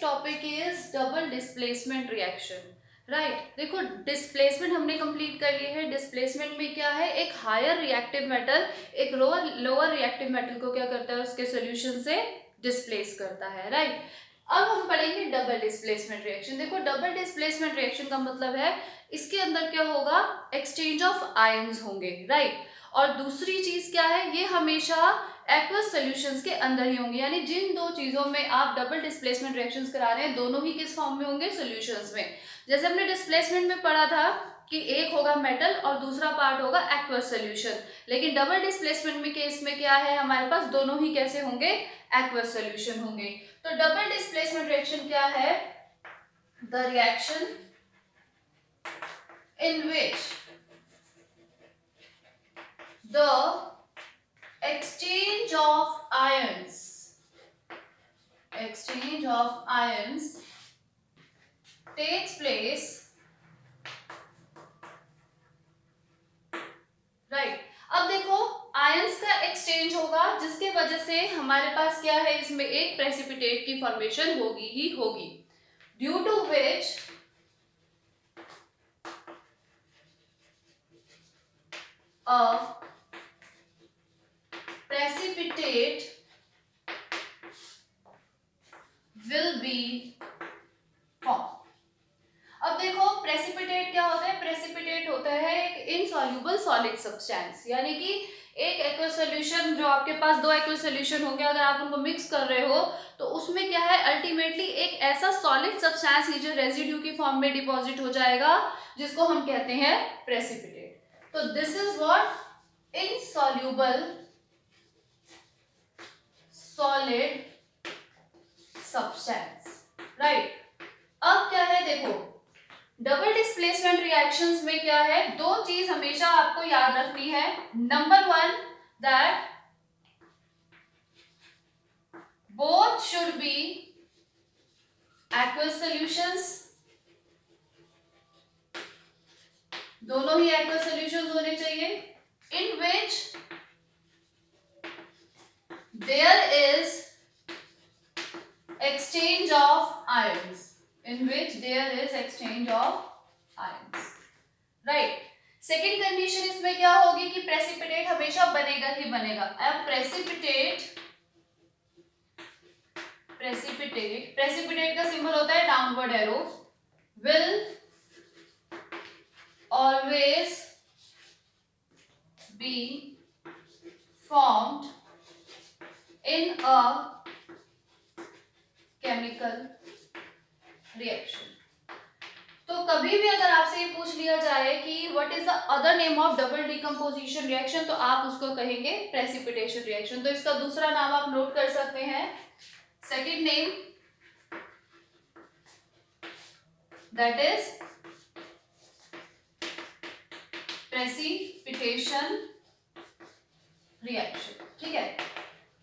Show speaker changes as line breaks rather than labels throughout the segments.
Topic is double displacement reaction. Right, देखो displacement हमने complete कर ली है। डिस्प्लेसमेंट में क्या है, एक हायर रिएक्टिव मेटल एक लोअर रिएक्टिव मेटल को क्या करता है, उसके सोल्यूशन से डिस्प्लेस करता है। राइट, अब हम पढ़ेंगे डबल डिस्प्लेसमेंट रिएक्शन। देखो डबल डिस्प्लेसमेंट रिएक्शन का मतलब है इसके अंदर क्या होगा, एक्सचेंज ऑफ आयंस होंगे। राइट, और दूसरी चीज क्या है, ये हमेशा एक्वस सॉल्यूशंस के अंदर ही होंगे। यानी जिन दो चीजों में आप डबल डिस्प्लेसमेंट रिएक्शंस करा रहे हैं, दोनों ही किस फॉर्म में होंगे, सॉल्यूशंस में। जैसे हमने डिस्प्लेसमेंट में पढ़ा था कि एक होगा मेटल और दूसरा पार्ट होगा एक्वस सॉल्यूशन, लेकिन डबल डिस्प्लेसमेंट में केस में क्या है, हमारे पास दोनों ही कैसे होंगे, एक्वस सॉल्यूशन होंगे। तो डबल डिस्प्लेसमेंट रिएक्शन क्या है, the reaction in which the exchange of ions takes place, right. अब देखो आयंस का एक्सचेंज होगा जिसके वजह से हमारे पास क्या है, इसमें एक प्रेसिपिटेट की फॉर्मेशन होगी ही होगी, due to which a precipitate will be formed। अब देखो प्रेसिपिटेट क्या होता है, प्रेसिपिटेट होता है एक इनसॉल्युबल सॉलिड सब्सटेंस, यानी कि एक एक्वस सॉल्यूशन, जो आपके पास दो एक्वस सॉल्यूशन होंगे, अगर आप उनको मिक्स कर रहे हो तो उसमें क्या है, अल्टीमेटली एक ऐसा सॉलिड सब्सटेंस ही जो रेजिड्यू की फॉर्म में डिपॉजिट हो जाएगा, जिसको हम कहते हैं प्रेसिपिटेट। तो this is what insoluble solid substance. Right, अब क्या है, देखो डबल डिस्प्लेसमेंट रिएक्शंस में क्या है, दो चीज हमेशा आपको याद रखनी है। Number one, that both should be aqueous solutions, दोनों ही एक्वस सॉल्यूशंस होने चाहिए, in which there is exchange of ions, in which there is exchange of ions। Right, second condition इसमें क्या होगी कि प्रेसिपिटेट हमेशा बनेगा ही बनेगा। अब प्रेसिपिटेट का सिंबल होता है downward arrow, will always be formed in a chemical reaction. तो कभी भी अगर आपसे ये पूछ लिया जाए कि what is the other name of double decomposition reaction, तो आप उसको कहेंगे प्रेसिपिटेशन रिएक्शन। तो इसका दूसरा नाम आप नोट कर सकते हैं, second name, that is precipitation reaction. ठीक है,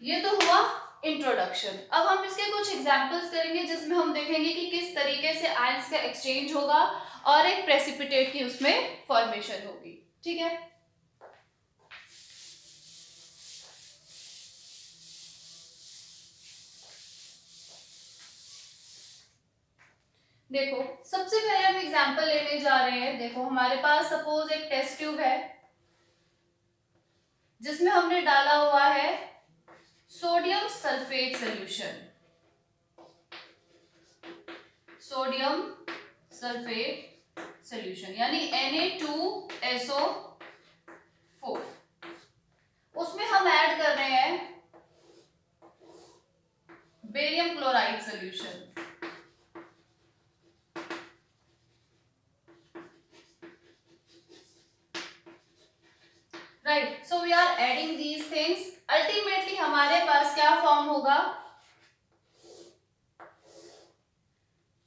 ये तो हुआ इंट्रोडक्शन। अब हम इसके कुछ एग्जांपल्स करेंगे जिसमें हम देखेंगे कि किस तरीके से आयंस का एक्सचेंज होगा और एक प्रेसिपिटेट की उसमें फॉर्मेशन होगी। ठीक है, देखो सबसे पहले हम एग्जांपल लेने जा रहे हैं। देखो हमारे पास सपोज एक टेस्ट ट्यूब है जिसमें हमने डाला हुआ है sodium sulphate solution, sodium sulphate solution यानी Na2SO4। उसमें हम ऐड कर रहे हैं barium chloride solution, right. So we are adding these things, ultimately हमारे पास क्या फॉर्म होगा,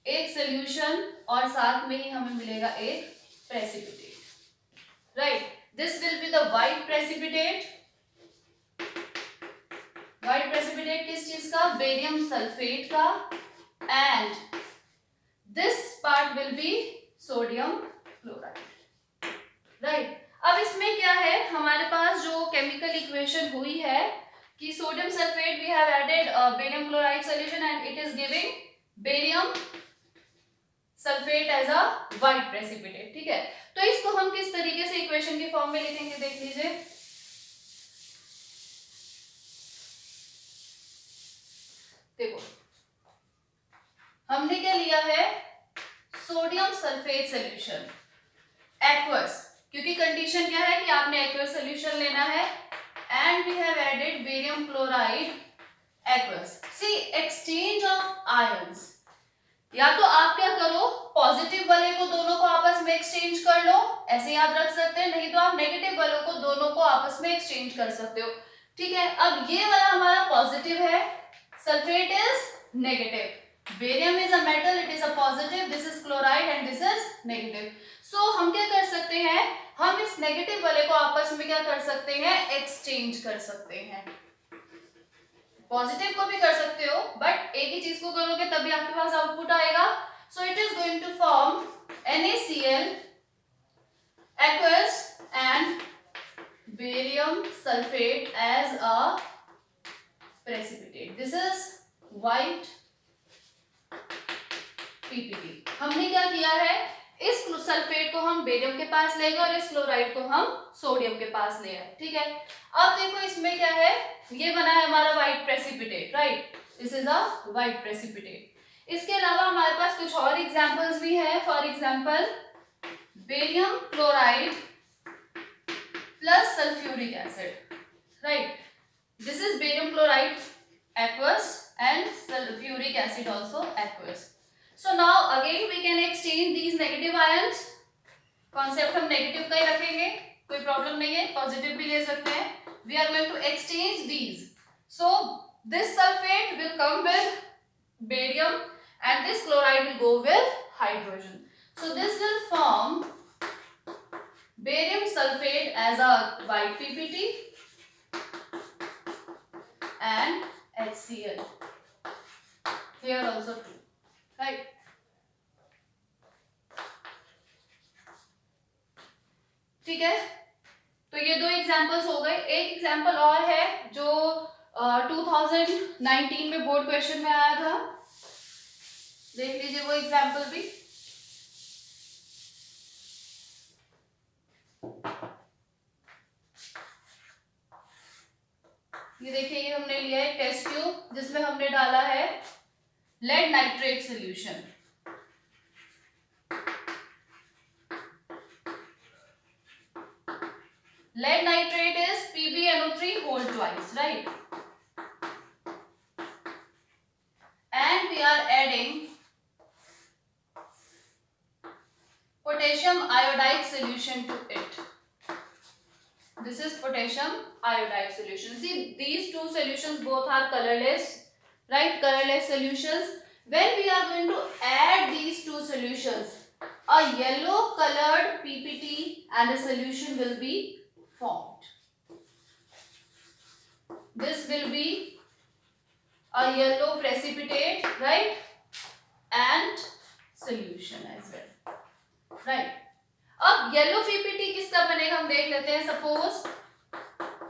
एक सॉल्यूशन और साथ में ही हमें मिलेगा एक precipitate. Right, this will be the white precipitate. White precipitate किस चीज का, बेरियम सल्फेट का, and this part will be sodium chloride. Right, अब इसमें क्या है, हमारे पास जो केमिकल इक्वेशन हुई है कि sodium sulphate we have added barium chloride solution and it is giving barium sulphate as a white precipitate. ठीक है, तो इसको हम किस तरीके से इक्वेशन के फॉर्म में लिखेंगे देख लीजिए। देखो हमने क्या लिया है, सोडियम सल्फेट सॉल्यूशन एक्वस, क्योंकि कंडीशन क्या है कि आपने एक्वस सॉल्यूशन लेना है, and we have added barium chloride aqueous. See exchange of ions, या तो आप क्या करो, पॉजिटिव वाले को दोनों को आपस में एक्सचेंज कर लो, ऐसे याद रख सकते हैं, नहीं तो आप नेगेटिव वालों को दोनों को आपस में एक्सचेंज कर सकते हो। ठीक है, अब ये वाला हमारा पॉजिटिव है, sulphate is negative, barium is a metal, it is a positive, this is chloride and this is negative. So हम क्या कर सकते हैं, हम इस नेगेटिव वाले को आपस में क्या कर सकते हैं, एक्सचेंज कर सकते हैं। पॉजिटिव को भी कर सकते हो, बट एक ही चीज को करोगे तभी आपके पास आउटपुट आएगा। So it is going to form NaCl aqueous and barium sulfate as a precipitate. This is white PPT। हमने क्या किया है, इस सल्फेट को हम बेरियम के पास ले गए और इस क्लोराइड को हम सोडियम के पास ले आए। ठीक है, अब देखो इसमें क्या है, ये बना है हमारा white precipitate, right, this is a white precipitate. इसके अलावा हमारे पास कुछ और एग्जांपल्स भी हैं, for example barium chloride plus sulphuric acid, right, this is barium chloride aqueous and sulfuric acid also aqueous. So now again we can exchange these negative ions, concept हम negative का ही रखेंगे, कोई प्रॉब्लम नहीं है, positive भी ले सकते हैं। We are going to exchange these, so this sulphate will come with barium and this chloride will go with hydrogen, so this will form barium sulphate as a white PPT and HCl, here also true, right? ठीक है, तो ये दो examples हो गए। एक example और है जो 2019 में बोर्ड क्वेश्चन में आया था, देख लीजिए वो एग्जांपल भी। ये देखिए, ये हमने लिया है टेस्ट ट्यूब जिसमें हमने डाला है lead nitrate solution. Lead nitrate is PbNO3 whole twice, right? And we are adding potassium iodide solution to it. This is potassium iodide solution. See, these two solutions both are colorless, right? Colorless solutions. When we are going to add these two solutions, a yellow colored PPT and a solution will be formed. This will be a yellow precipitate, right, and solution as well, right? अब yellow PPT किसका बनेगा हम देख लेते हैं। Suppose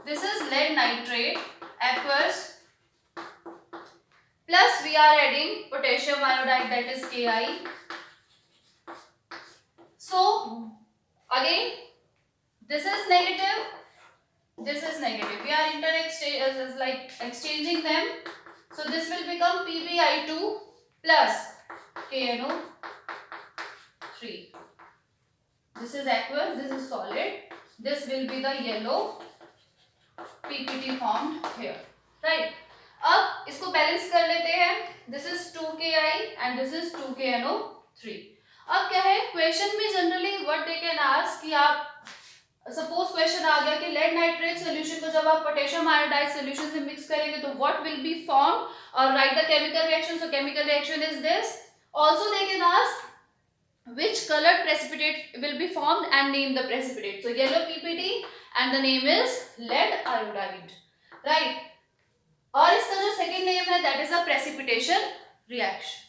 this is lead nitrate aqueous plus we are adding potassium iodide, that is Ki. So again this is negative, this is negative, we are like exchanging them, so this will become PbI2 plus KNO3. This is aqueous, this is solid, this will be the yellow PPT formed here, right? अब इसको balance कर लेते हैं, this is 2Ki and this is 2KNO3। अब क्या है, question में generally what they can ask कि आप सपोज क्वेश्चन आ गया कि लेड नाइट्रेट सॉल्यूशन को जब आप पोटेशियम आयोडाइड सॉल्यूशन से मिक्स करेंगे तो व्हाट विल बी फॉर्म, और right the chemical reaction, so chemical reaction is this. Also they can ask which colored precipitate will be formed and name the precipitate, so yellow PPT and the name is lead iodide, right? और इसका जो second name है that is a precipitation reaction।